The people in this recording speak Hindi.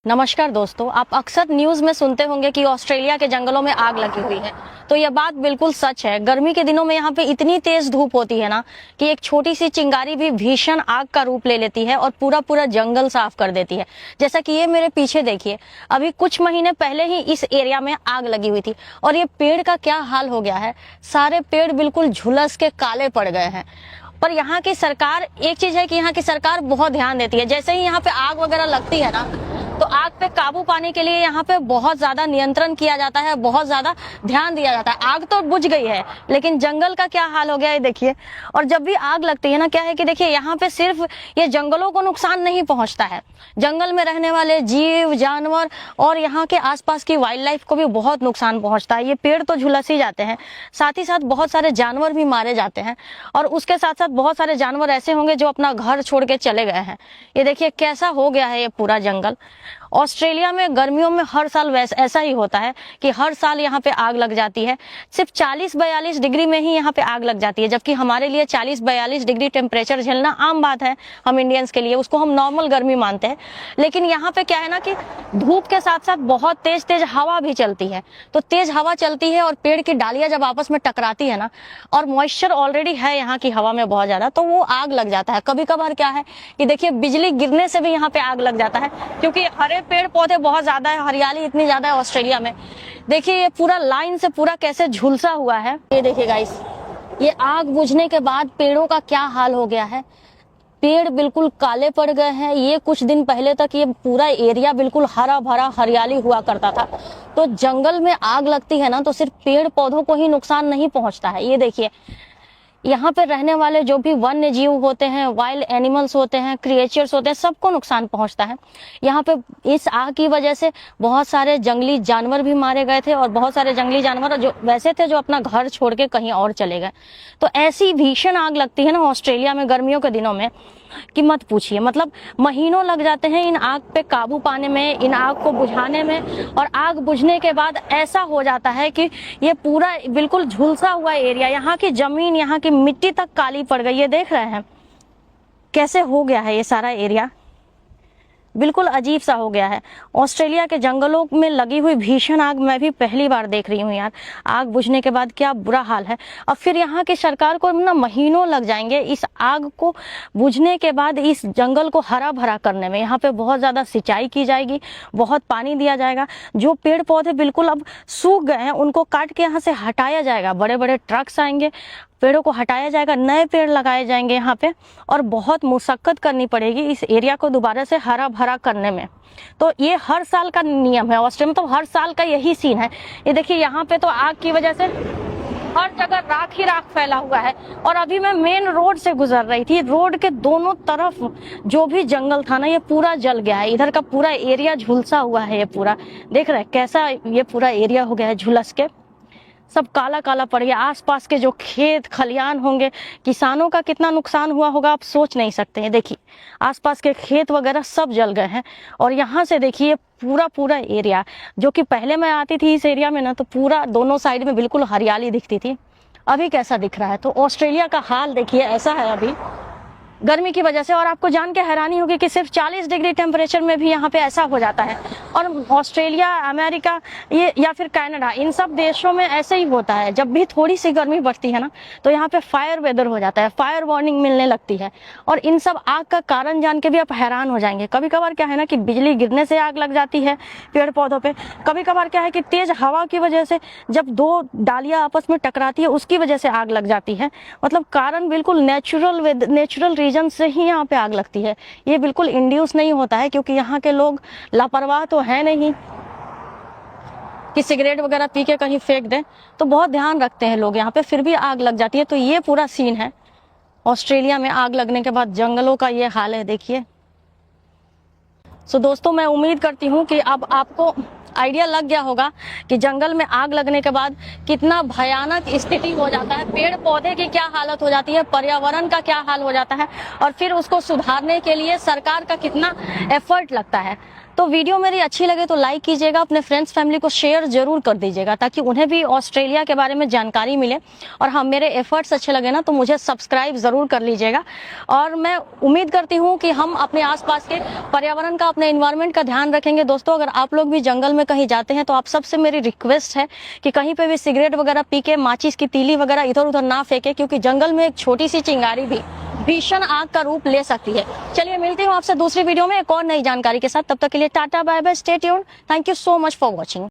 नमस्कार दोस्तों, आप अक्सर न्यूज में सुनते होंगे कि ऑस्ट्रेलिया के जंगलों में आग लगी हुई है। तो यह बात बिल्कुल सच है। गर्मी के दिनों में यहाँ पे इतनी तेज धूप होती है ना कि एक छोटी सी चिंगारी भी भीषण आग का रूप ले लेती है और पूरा पूरा जंगल साफ कर देती है। जैसा कि ये मेरे पीछे देखिए, अभी कुछ महीने पहले ही इस एरिया में आग लगी हुई थी और ये पेड़ का क्या हाल हो गया है। सारे पेड़ बिल्कुल झुलस के काले पड़ गए हैं। पर यहाँ की सरकार, एक चीज है कि यहाँ की सरकार बहुत ध्यान देती है। जैसे ही यहाँ पे आग वगैरह लगती है ना, तो आग पे काबू पाने के लिए यहाँ पे बहुत ज्यादा नियंत्रण किया जाता है, बहुत ज्यादा ध्यान दिया जाता है। आग तो बुझ गई है, लेकिन जंगल का क्या हाल हो गया है देखिए। और जब भी आग लगती है ना, क्या है कि देखिए यहाँ पे सिर्फ ये जंगलों को नुकसान नहीं पहुंचता है, जंगल में रहने वाले जीव जानवर और यहाँ के आसपास की वाइल्ड लाइफ को भी बहुत नुकसान पहुंचता है। ये पेड़ तो झुलस ही जाते हैं, साथ ही साथ बहुत सारे जानवर भी मारे जाते हैं और उसके साथ साथ बहुत सारे जानवर ऐसे होंगे जो अपना घर छोड़ के चले गए हैं। ये देखिए कैसा हो गया है ये पूरा जंगल। ऑस्ट्रेलिया में गर्मियों में हर साल ऐसा ही होता है कि हर साल यहाँ पे आग लग जाती है। सिर्फ 40-42 डिग्री में ही यहाँ पे आग लग जाती है, जबकि हमारे लिए 40-42 डिग्री टेम्परेचर झेलना आम बात है। हम इंडियंस के लिए उसको हम नॉर्मल गर्मी मानते हैं। लेकिन यहाँ पे क्या है ना कि धूप के साथ साथ बहुत तेज तेज हवा भी चलती है। तो तेज हवा चलती है और पेड़ की डालियां जब आपस में टकराती है ना, और मॉइस्चर ऑलरेडी है यहाँ की हवा में बहुत ज्यादा, तो वो आग लग जाता है। कभी कभार क्या है कि देखिए बिजली गिरने से भी यहाँ पे आग लग जाता है, क्योंकि हरे पेड़ पौधे बहुत ज्यादा है, हरियाली इतनी ज्यादा है ऑस्ट्रेलिया में। देखिए ये पूरा लाइन से पूरा कैसे झुलसा हुआ है। ये देखिए गाइस, ये आग बुझने के बाद पेड़ों का क्या हाल हो गया है। पेड़ बिल्कुल काले पड़ गए हैं। ये कुछ दिन पहले तक ये पूरा एरिया बिल्कुल हरा भरा हरियाली हुआ करता था। तो जंगल में आग लगती है ना, तो सिर्फ पेड़ पौधों को ही नुकसान नहीं पहुंचता है। ये देखिए यहाँ पे रहने वाले जो भी वन्य जीव होते हैं, वाइल्ड एनिमल्स होते हैं, क्रिएचर्स होते हैं, सबको नुकसान पहुंचता है। यहाँ पे इस आग की वजह से बहुत सारे जंगली जानवर भी मारे गए थे और बहुत सारे जंगली जानवर जो वैसे थे जो अपना घर छोड़ के कहीं और चले गए। तो ऐसी भीषण आग लगती है ना ऑस्ट्रेलिया में गर्मियों के दिनों में कि मत पूछिए। मतलब महीनों लग जाते हैं इन आग पे काबू पाने में, इन आग को बुझाने में। और आग बुझने के बाद ऐसा हो जाता है कि ये पूरा बिल्कुल झुलसा हुआ एरिया, यहाँ की जमीन, यहाँ की मिट्टी तक काली पड़ गई। ये देख रहे हैं कैसे हो गया है ये सारा एरिया, बिल्कुल अजीब सा हो गया है। ऑस्ट्रेलिया के जंगलों में लगी हुई भीषण आग मैं भी पहली बार देख रही हूँ यार। आग बुझने के बाद क्या बुरा हाल है। और फिर यहाँ की सरकार को ना महीनों लग जाएंगे इस आग को बुझने के बाद इस जंगल को हरा भरा करने में। यहाँ पे बहुत ज्यादा सिंचाई की जाएगी, बहुत पानी दिया जाएगा। जो पेड़ पौधे बिल्कुल अब सूख गए हैं उनको काट के यहाँ से हटाया जाएगा। बड़े बड़े ट्रक्स आएंगे, पेड़ों को हटाया जाएगा, नए पेड़ लगाए जाएंगे यहाँ पे। और बहुत मुशक्कत करनी पड़ेगी इस एरिया को दोबारा से हरा भरा करने में। तो ये हर साल का नियम है ऑस्ट्रेलिया में, तो हर साल का यही सीन है। ये देखिए यहाँ पे तो आग की वजह से हर जगह राख ही राख फैला हुआ है। और अभी मैं मेन रोड से गुजर रही थी, रोड के दोनों तरफ जो भी जंगल था ना, ये पूरा जल गया है। इधर का पूरा एरिया झुलसा हुआ है। ये पूरा देख रहे हैं कैसा ये पूरा एरिया हो गया है झुलस के, सब काला काला पड़ गया। आसपास के जो खेत खलियान होंगे, किसानों का कितना नुकसान हुआ होगा आप सोच नहीं सकते हैं। देखिए आसपास के खेत वगैरह सब जल गए हैं। और यहाँ से देखिए पूरा पूरा एरिया, जो कि पहले मैं आती थी इस एरिया में ना, तो पूरा दोनों साइड में बिल्कुल हरियाली दिखती थी। अभी कैसा दिख रहा है। तो ऑस्ट्रेलिया का हाल देखिए ऐसा है अभी गर्मी की वजह से। और आपको जान के हैरानी होगी कि सिर्फ 40 डिग्री टेम्परेचर में भी यहाँ पे ऐसा हो जाता है। और ऑस्ट्रेलिया, अमेरिका ये या फिर कनाडा, इन सब देशों में ऐसे ही होता है। जब भी थोड़ी सी गर्मी बढ़ती है ना, तो यहाँ पे फायर वेदर हो जाता है, फायर वार्निंग मिलने लगती है। और इन सब आग का कारण जान के भी आप हैरान हो जाएंगे। कभी कभार क्या है ना कि बिजली गिरने से आग लग जाती है पेड़ पौधों पे। कभी कभार क्या है कि तेज हवा की वजह से जब दो डालियां आपस में टकराती है उसकी वजह से आग लग जाती है। मतलब कारण बिल्कुल नेचुरल रीजन से ही यहाँ पे आग लगती है। ये बिल्कुल इंड्यूस नहीं होता है, क्योंकि यहाँ के लोग लापरवाह तो है नहीं कि सिगरेट वगैरह पी के कहीं फेंक दें। तो बहुत ध्यान रखते हैं लोग यहाँ पे, फिर भी आग लग जाती है। तो ये पूरा सीन है ऑस्ट्रेलिया में आग लगने के बाद जंगलों का ये हाल है देखिए। सो दोस्तों, मैं उम्मीद करती हूँ कि अब आपको आइडिया लग गया होगा कि जंगल में आग लगने के बाद कितना भयानक स्थिति हो जाता है, पेड़ पौधे की क्या हालत हो जाती है, पर्यावरण का क्या हाल हो जाता है, और फिर उसको सुधारने के लिए सरकार का कितना एफर्ट लगता है। तो वीडियो मेरी अच्छी लगे तो लाइक कीजिएगा, अपने फ्रेंड्स फैमिली को शेयर जरूर कर दीजिएगा ताकि उन्हें भी ऑस्ट्रेलिया के बारे में जानकारी मिले। और हाँ, मेरे एफर्ट्स अच्छे लगे ना तो मुझे सब्सक्राइब जरूर कर लीजिएगा। और मैं उम्मीद करती हूँ कि हम अपने आसपास के पर्यावरण का, अपने एनवायरनमेंट का ध्यान रखेंगे। दोस्तों, अगर आप लोग भी जंगल में कहीं जाते हैं तो आप सबसे मेरी रिक्वेस्ट है कि कहीं पे भी सिगरेट वगैरह पी के, माचिस की तीली वगैरह इधर उधर ना फेंके, क्योंकि जंगल में एक छोटी सी चिंगारी भी भीषण आग का रूप ले सकती है। चलिए मिलती हूँ आपसे दूसरी वीडियो में एक और नई जानकारी के साथ। तब तक के लिए tata, bye bye, stay tuned, thank you so much for watching.